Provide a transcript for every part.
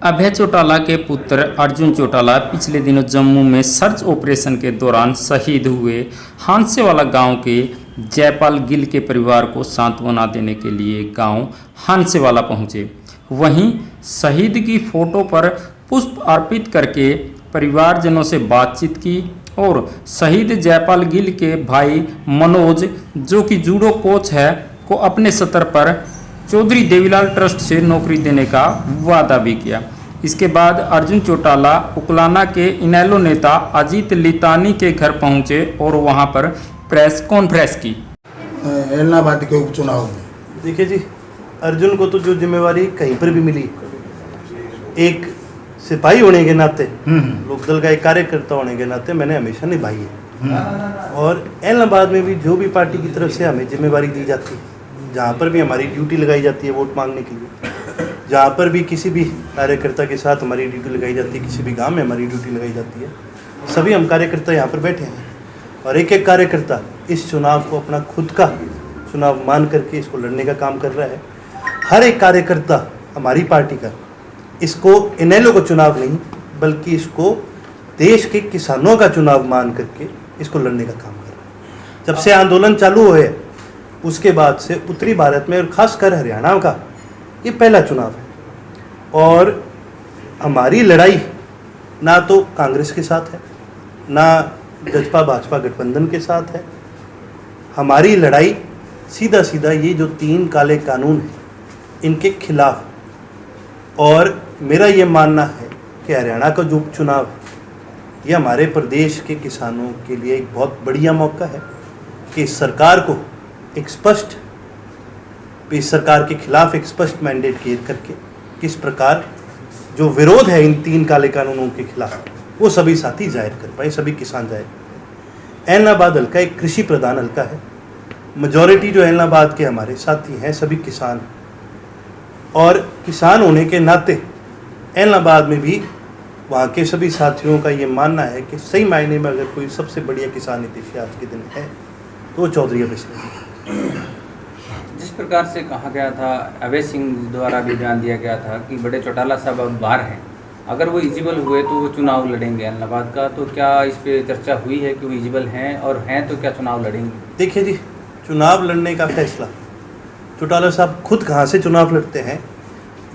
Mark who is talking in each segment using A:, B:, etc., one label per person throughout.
A: अभय चौटाला के पुत्र अर्जुन चौटाला पिछले दिनों जम्मू में सर्च ऑपरेशन के दौरान शहीद हुए हांसेवाला गांव के जयपाल गिल के परिवार को सांत्वना देने के लिए गांव हांसेवाला पहुंचे। वहीं शहीद की फोटो पर पुष्प अर्पित करके परिवारजनों से बातचीत की और शहीद जयपाल गिल के भाई मनोज, जो कि जूडो कोच है, को अपने स्तर पर चौधरी देवीलाल ट्रस्ट से नौकरी देने का वादा भी किया। इसके बाद अर्जुन चौटाला उकलाना के इनेलो नेता अजीत लितानी के घर पहुंचे और वहां पर प्रेस कॉन्फ्रेंस की।
B: एलनाबाद के उपचुनाव में
C: देखिए जी, अर्जुन को तो जो जिम्मेवारी कहीं पर भी मिली, एक सिपाही होने के नाते, लोकदल का एक कार्यकर्ता होने के नाते मैंने हमेशा निभाई है। और एलनाबाद में भी जो भी पार्टी की तरफ से हमें जिम्मेवारी दी जाती है, जहाँ पर भी हमारी ड्यूटी लगाई जाती है वोट मांगने के लिए, जहाँ पर भी किसी भी कार्यकर्ता के साथ हमारी ड्यूटी लगाई जाती है, किसी भी गांव में हमारी ड्यूटी लगाई जाती है, सभी हम कार्यकर्ता यहाँ पर बैठे हैं और एक एक कार्यकर्ता इस चुनाव को अपना खुद का चुनाव मान करके इसको लड़ने का काम कर रहा है। हर एक कार्यकर्ता हमारी पार्टी का इसको इनेलो का चुनाव नहीं, बल्कि इसको देश के किसानों का चुनाव मान करके इसको लड़ने का काम कर रहा है। जब से आंदोलन चालू हुए उसके बाद से उत्तरी भारत में और खासकर हरियाणा का ये पहला चुनाव है और हमारी लड़ाई ना तो कांग्रेस के साथ है, ना जजपा भाजपा गठबंधन के साथ है। हमारी लड़ाई सीधा सीधा ये जो 3 काले कानून हैं इनके खिलाफ। और मेरा ये मानना है कि हरियाणा का जो उपचुनाव है ये हमारे प्रदेश के किसानों के लिए एक बहुत बढ़िया मौका है कि सरकार को एक स्पष्ट, इस सरकार के खिलाफ एक स्पष्ट मैंडेट क्लियर करके किस प्रकार जो विरोध है इन 3 काले कानूनों के खिलाफ वो सभी साथी जाहिर कर पाए, सभी किसान जाहिर कर पाए। एलनाबाद हल्का एक कृषि प्रधान हल्का है। मेजॉरिटी जो एलनाबाद के हमारे साथी हैं सभी किसान हैं और किसान होने के नाते एलनाबाद में भी वहाँ के सभी साथियों का ये मानना है कि सही मायने में अगर कोई सबसे बढ़िया किसान नीतीश आज के दिन है तो वो चौधरी अभय सिंह।
D: जिस प्रकार से कहा गया था, अभय सिंह द्वारा भी बयान दिया गया था कि बड़े चौटाला साहब अब बाहर हैं, अगर वो इलिजिबल हुए तो वो चुनाव लड़ेंगे एलनाबाद का, तो क्या इस पे चर्चा हुई है कि वो इलिजिबल हैं और हैं तो क्या चुनाव लड़ेंगे?
C: देखिए जी, चुनाव लड़ने का फैसला चौटाला साहब खुद कहाँ से चुनाव लड़ते हैं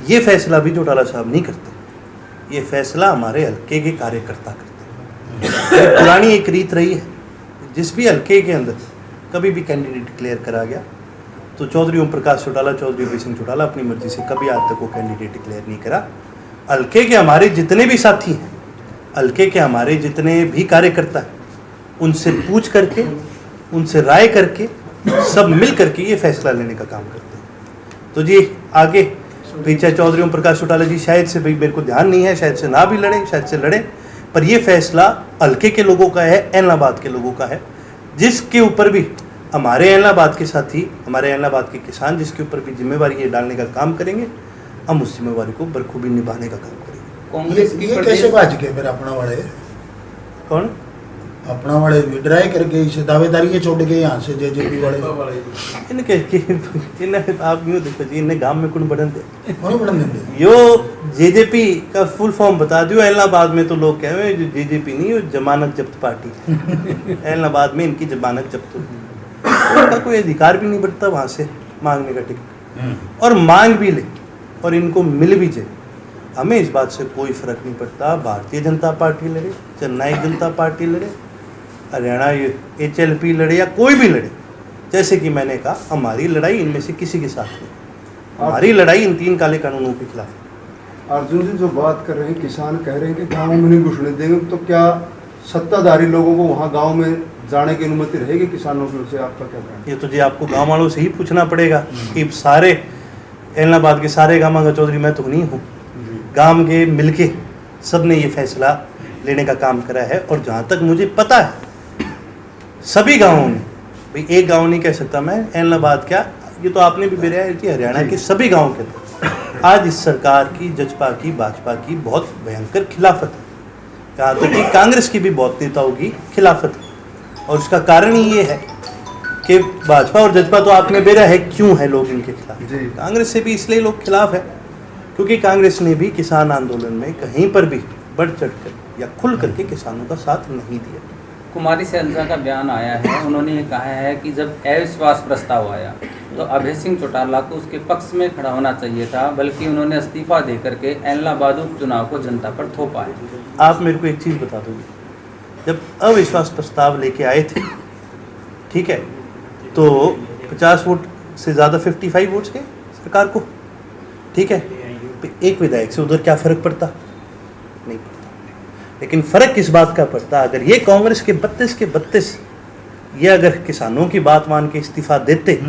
C: ये फैसला भी चौटाला साहब नहीं करते, ये फैसला हमारे हल्के के कार्यकर्ता करते हैं। पुरानी एक रीत रही है, जिस भी हल्के के अंदर कभी भी कैंडिडेट डिक्लेयर करा गया तो चौधरी ओम प्रकाश चौटाला, चौधरी अभय सिंह चौटाला अपनी मर्जी से कभी आज तक वो कैंडिडेट डिक्लेयर नहीं करा। हल्के के हमारे जितने भी साथी हैं, हल्के के हमारे जितने भी कार्यकर्ता हैं, उनसे पूछ करके, उनसे राय करके, सब मिल करके ये फैसला लेने का काम करते हैं। तो जी आगे पीछे चौधरी ओम प्रकाश चौटाला जी शायद से, भाई मेरे को ध्यान नहीं है, शायद से ना भी लड़े, शायद से लड़े, पर ये फैसला हल्के के लोगों का है, एलनाबाद के लोगों का है, जिसके ऊपर भी हमारे एलनाबाद के साथी, हमारे एलनाबाद के किसान जिसके ऊपर भी जिम्मेवारी ये डालने का काम करेंगे, हम उस जिम्मेवारी को बखूबी निभाने का काम करेंगे।
D: कांग्रेस की
B: ये कैसे बाज के फिर अपना वाले
C: कौन
B: अपना वाले विड्राई करके इसे दावेदारी ये छोड़ के यहाँ से जेजेपी वाले
C: इन्हें आप यूँ देखो जी, इन्हें गांव में कौन बढ़न दे,
B: कौन बढ़न देंगे?
C: यो जेजेपी का फुल फॉर्म बता दियो। एलनाबाद में तो लोग कह रहे हैं जेजेपी नहीं, वो जमानत जब्त पार्टी। एलनाबाद में इनकी जमानत जब्त होगी, उनका कोई अधिकार भी नहीं बढ़ता वहाँ से मांगने का टिकट, और मांग भी ले और इनको मिल भी जाए, हमें इस बात से कोई फर्क नहीं पड़ता। भारतीय जनता पार्टी लड़े, जननायक जनता पार्टी लड़े, हरियाणा HLP लड़े या कोई भी लड़े, जैसे कि मैंने कहा हमारी लड़ाई इनमें से किसी के साथ नहीं, हमारी लड़ाई इन 3 काले कानूनों के खिलाफ है।
E: अर्जुन जी जो बात कर रहे हैं, किसान कह रहे हैं कि गाँव में नहीं घुसने देंगे, तो क्या सत्ताधारी लोगों को वहाँ गाँव में जाने की अनुमति रहेगी किसानों की ओर से? आपका क्या कहना है?
C: ये तो जी आपको गाँव वालों से ही पूछना पड़ेगा कि सारे एलनाबाद के सारे गाँव का चौधरी मैं तो नहीं हूँ, गाँव के मिलके सब ने ये फैसला लेने का काम करा है। और जहाँ तक मुझे पता है सभी गाँवों ने, भाई एक गाँव नहीं कह सकता मैं, एलनाबाद क्या, ये तो आपने भी बेरा है कि हरियाणा के सभी गाँव के अंदर आज इस सरकार की, जजपा की, भाजपा की बहुत भयंकर खिलाफत है, यहाँ तक कि कांग्रेस की भी बहुत नेताओं की खिलाफत है। और उसका कारण ही ये है कि भाजपा और जजपा तो आपने बेरा है क्यों है लोग इनके खिलाफ, कांग्रेस से भी इसलिए लोग खिलाफ है क्योंकि कांग्रेस ने भी किसान आंदोलन में कहीं पर भी बढ़ चढ़कर या खुल करके किसानों का साथ नहीं दिया।
D: कुमारी शैलजा का बयान आया है, उन्होंने कहा है कि जब अविश्वास प्रस्ताव आया तो अभय सिंह चौटाला को उसके पक्ष में खड़ा होना चाहिए था, बल्कि उन्होंने इस्तीफा दे करके एलनाबाद उपचुनाव को जनता पर थोपा है।
C: आप मेरे को एक चीज़ बता दोगे, जब अविश्वास प्रस्ताव लेके आए थे, ठीक है, तो 50 वोट से ज़्यादा 55 वोट्स गए सरकार को, ठीक है, तो एक विधायक से उधर क्या फ़र्क पड़ता? नहीं पड़ता। लेकिन फ़र्क किस बात का पड़ता? अगर ये कांग्रेस के 32 ये अगर किसानों की बात मान के इस्तीफा देते,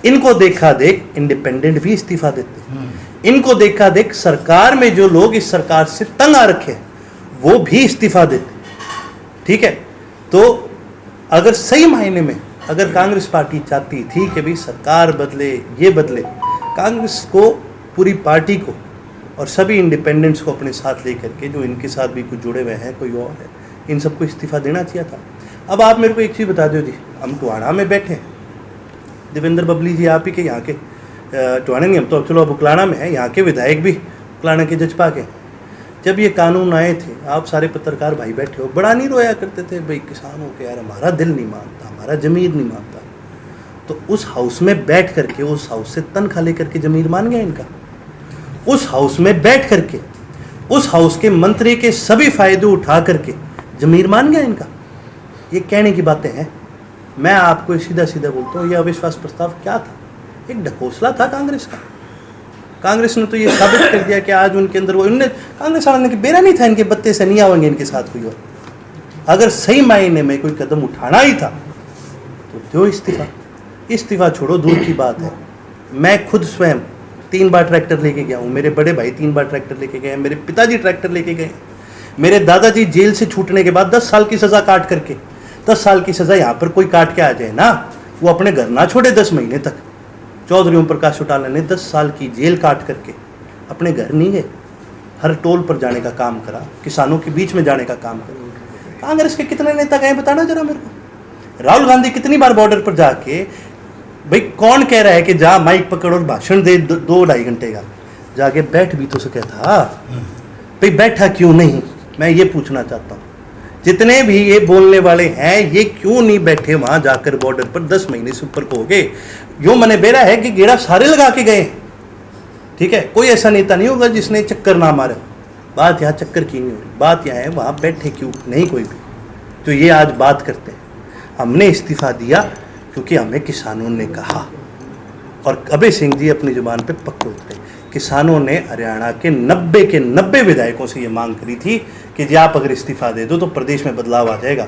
C: इनको देखा देख इंडिपेंडेंट भी इस्तीफा देते, इनको देखा देख सरकार में जो लोग इस सरकार से तंग आ रखे हैं वो भी इस्तीफा देते, ठीक है। तो अगर सही मायने में अगर कांग्रेस पार्टी चाहती थी कि भाई सरकार बदले, ये बदले, कांग्रेस को, पूरी पार्टी को और सभी इंडिपेंडेंट्स को अपने साथ लेकर के, जो इनके साथ भी कुछ जुड़े हुए हैं, कोई और है, इन सबको इस्तीफा देना चाहिए था। अब आप मेरे को एक चीज़ बता दो जी, हम टोहाना में बैठे हैं, देवेंद्र बबली जी आप ही के यहाँ के, टोहाना नहीं, हम तो चलो अब उकलाना में है, यहाँ के विधायक भी उकलाना के जजपा के। जब ये कानून आए थे, आप सारे पत्रकार भाई बैठे हो, बड़ा नहीं रोया करते थे भाई किसानों के, यार हमारा दिल नहीं मानता, हमारा ज़मीर नहीं मानता। तो उस हाउस में बैठ करके, उस हाउस से तनख्वाह लेकर के ज़मीर मान गया इनका, उस हाउस में बैठ करके, उस हाउस के मंत्री के सभी फायदे उठा करके ज़मीर मान गया इनका। ये कहने की बातें हैं। मैं आपको सीधा सीधा बोलता हूँ, ये अविश्वास प्रस्ताव क्या था? एक ढकोसला था कांग्रेस का। कांग्रेस ने तो ये साबित कर दिया कि आज उनके अंदर वो, इनने कांग्रेस वालों ने बेरा नहीं था इनके बत्ते से नहीं आवेंगे इनके साथ कोई और। अगर सही मायने में कोई कदम उठाना ही था तो दो इस्तीफा। इस्तीफा छोड़ो, दूर की बात है, मैं खुद स्वयं 3 बार ट्रैक्टर लेके गया हूँ, मेरे बड़े भाई 3 बार ट्रैक्टर लेके गए, मेरे पिताजी ट्रैक्टर लेके गए, मेरे दादाजी जेल से छूटने के बाद 10 साल की सज़ा काट करके, 10 साल की सज़ा यहाँ पर कोई काट के आ जाए ना, वो अपने घर ना छोड़े 10 महीने तक। चौधरी ओम प्रकाश चौटाला ने 10 साल की जेल काट करके अपने घर नहीं गए, हर टोल पर जाने का काम करा, किसानों के बीच में जाने का काम करा। कांग्रेस के कितने नेता गए बताना जरा मेरे को। राहुल गांधी कितनी बार बॉर्डर पर जाके, भाई कौन कह रहा है कि जा माइक पकड़ और भाषण दे 2-2.5 घंटे का, जाके बैठ भी तो सके था, भाई बैठा क्यों नहीं? मैं ये पूछना चाहता हूँ, जितने भी ये बोलने वाले हैं ये क्यों नहीं बैठे वहाँ जाकर बॉर्डर पर? 10 महीने से ऊपर को हो गए, यो मने बेरा है कि गेड़ा सारे लगा के गए, ठीक है। कोई ऐसा नेता नहीं होगा जिसने चक्कर ना मारे। बात यहाँ चक्कर की नहीं हो रही, बात यहाँ है वहाँ बैठे क्यों नहीं कोई भी, तो ये आज बात करते हैं। हमने इस्तीफा दिया क्योंकि हमें किसानों ने कहा, और अभय सिंह जी अपनी जुबान पे पक्के उतरे। किसानों ने हरियाणा के 90 विधायकों से ये मांग करी थी कि जी आप अगर इस्तीफा दे दो तो प्रदेश में बदलाव आ जाएगा।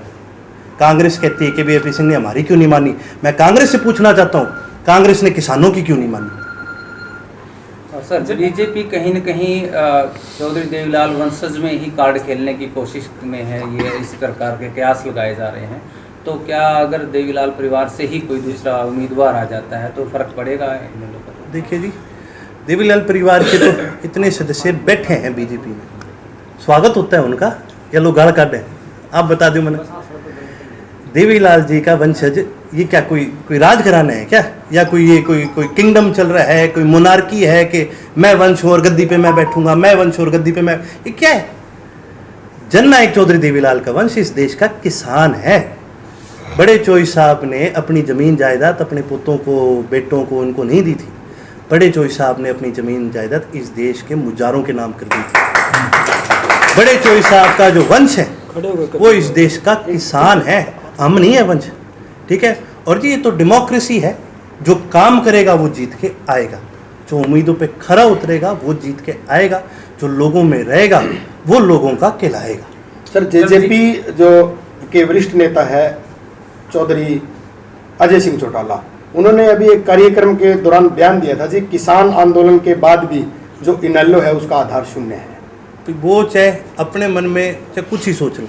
C: कांग्रेस कहती है कि भी अभय सिंह ने हमारी क्यों नहीं मानी। मैं कांग्रेस से पूछना चाहता हूँ, कांग्रेस ने किसानों की क्यों नहीं मानी?
D: सर, बीजेपी कहीं न कहीं चौधरी देवीलाल वंशज में ही कार्ड खेलने की कोशिश में है, ये इस प्रकार के कयास लगाए जा रहे हैं। तो क्या अगर देवीलाल परिवार से ही कोई दूसरा उम्मीदवार आ जाता है तो फर्क पड़ेगा इन लोगों पर?
C: देखिए जी, देवीलाल परिवार के तो इतने सदस्य बैठे हैं बीजेपी में, स्वागत होता है उनका या लोग गाल काटे? आप बता दो मैंने। देवीलाल जी का वंशज ये क्या कोई राजघराना है क्या, या कोई किंगडम चल रहा है, कोई मोनार्की है कि मैं वंश हूँ और गद्दी पे मैं बैठूंगा, मैं वंश और गद्दी पे मैं, ये क्या है? जननायक चौधरी देवीलाल का वंश इस देश का किसान है। बड़े चोई साहब ने अपनी ज़मीन जायदाद अपने पुतों को, बेटों को उनको नहीं दी थी। बड़े चोई साहब ने अपनी ज़मीन जायदाद इस देश के मुजारों के नाम कर दी थी। बड़े चोई साहब का जो वंश है वो इस देश का किसान है, हम नहीं है वंश, ठीक है। और जी ये तो डेमोक्रेसी है, जो काम करेगा वो जीत के आएगा, जो उम्मीदों पे खरा उतरेगा वो जीत के आएगा, जो लोगों में रहेगा वो लोगों का कहलाएगा।
F: सर, जेजेपी जो के वरिष्ठ नेता है चौधरी अजय सिंह चौटाला, उन्होंने अभी एक कार्यक्रम के दौरान बयान दिया था जी, किसान आंदोलन के बाद भी जो इनेलो है उसका आधार शून्य है।
C: तो वो चाहे अपने मन में चाहे कुछ ही सोच लें,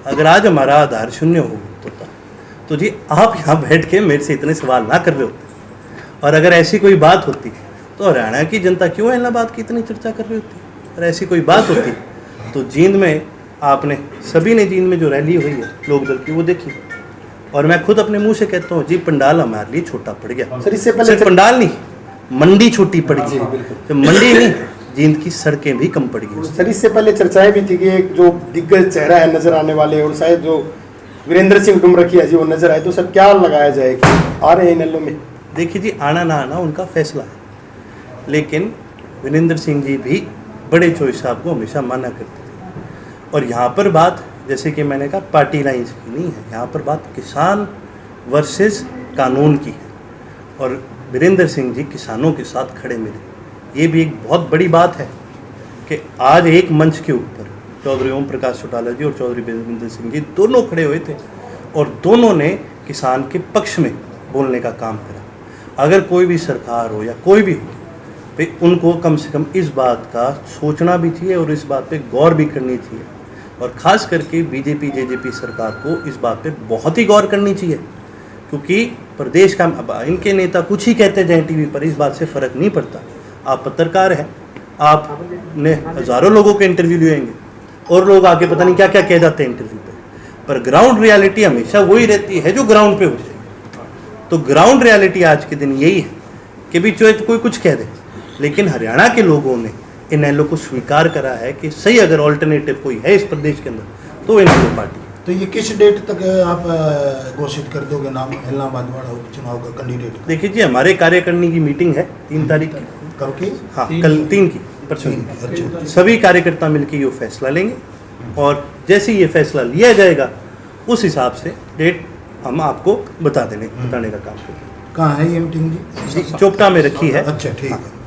C: अगर आज हमारा आधार शून्य हो तो जी आप यहाँ बैठ के मेरे से इतने सवाल ना कर रहे होते। और अगर ऐसी कोई बात होती तो हरियाणा की जनता क्यों इलाहाबाद की इतनी चर्चा कर रही होती? और ऐसी कोई बात होती तो जींद में आपने सभी ने जींद में जो रैली हुई है लोकदल की वो देखी। और मैं खुद अपने मुंह से कहता हूँ जी, पंडाल हमारे लिए छोटा पड़ गया।
F: सर, इससे पहले
C: सिर्फ पंडाल नहीं, मंडी छोटी पड़ गई,
F: जी, बिल्कुल।
C: तो मंडी नहीं, जींद की सड़कें भी कम पड़ गई।
F: सर इससे पहले चर्चाएं भी थी कि एक जो दिग्गज चेहरा है नजर आने वाले, और शायद जो वीरेंद्र सिंह डुमरखिया जी वो नजर आए, तो सर क्या लगाया जाए कि आ रहे हैं इन में?
C: देखिए जी, आना ना आना उनका फैसला है, लेकिन वीरेंद्र सिंह जी भी बड़े चोई साहब को हमेशा माना करते थे। और यहाँ पर बात, जैसे कि मैंने कहा, पार्टी लाइन्स की नहीं है, यहाँ पर बात किसान वर्सेस कानून की है, और वीरेंद्र सिंह जी किसानों के साथ खड़े मिले। ये भी एक बहुत बड़ी बात है कि आज एक मंच के ऊपर चौधरी ओम प्रकाश चौटाला जी और चौधरी वीरेंद्र सिंह जी दोनों खड़े हुए थे, और दोनों ने किसान के पक्ष में बोलने का काम करा। अगर कोई भी सरकार हो या कोई भी हो, तो उनको कम से कम इस बात का सोचना भी चाहिए और इस बात पे गौर भी करनी चाहिए, और ख़ास करके बीजेपी जेजेपी सरकार को इस बात पे बहुत ही गौर करनी चाहिए, क्योंकि प्रदेश का, अब इनके नेता कुछ ही कहते जाएं टीवी पर, इस बात से फ़र्क नहीं पड़ता। आप पत्रकार हैं, आपने हज़ारों लोगों के इंटरव्यू लिएंगे और लोग आके पता नहीं क्या क्या कह जाते हैं इंटरव्यू पर ग्राउंड रियलिटी हमेशा वही रहती है जो ग्राउंड पे होती है। तो ग्राउंड रियलिटी आज के दिन यही है कि भी चाहे कोई कुछ कह दे, लेकिन हरियाणा के लोगों ने इनेलो को स्वीकार करा है कि सही अगर ऑल्टरनेटिव कोई है इस प्रदेश के अंदर तो इनेलो पार्टी।
B: तो ये किस डेट तक आप घोषित कर दोगे नाम इलाहाबाद वाला उपचुनाव का कैंडिडेट?
C: देखिए जी, हमारे कार्यकारिणी की मीटिंग है 3 तारीख की।
B: कब की?
C: हाँ, कल 3 की, परसों की।
B: अच्छा।
C: सभी कार्यकर्ता मिलकर ये फैसला लेंगे, और जैसे ही ये फैसला लिया जाएगा उस हिसाब से डेट हम आपको बताने का काम करेंगे।
B: कहाँ है ये मीटिंग जी?
C: चोपटा में रखी है।
B: अच्छा, ठीक है।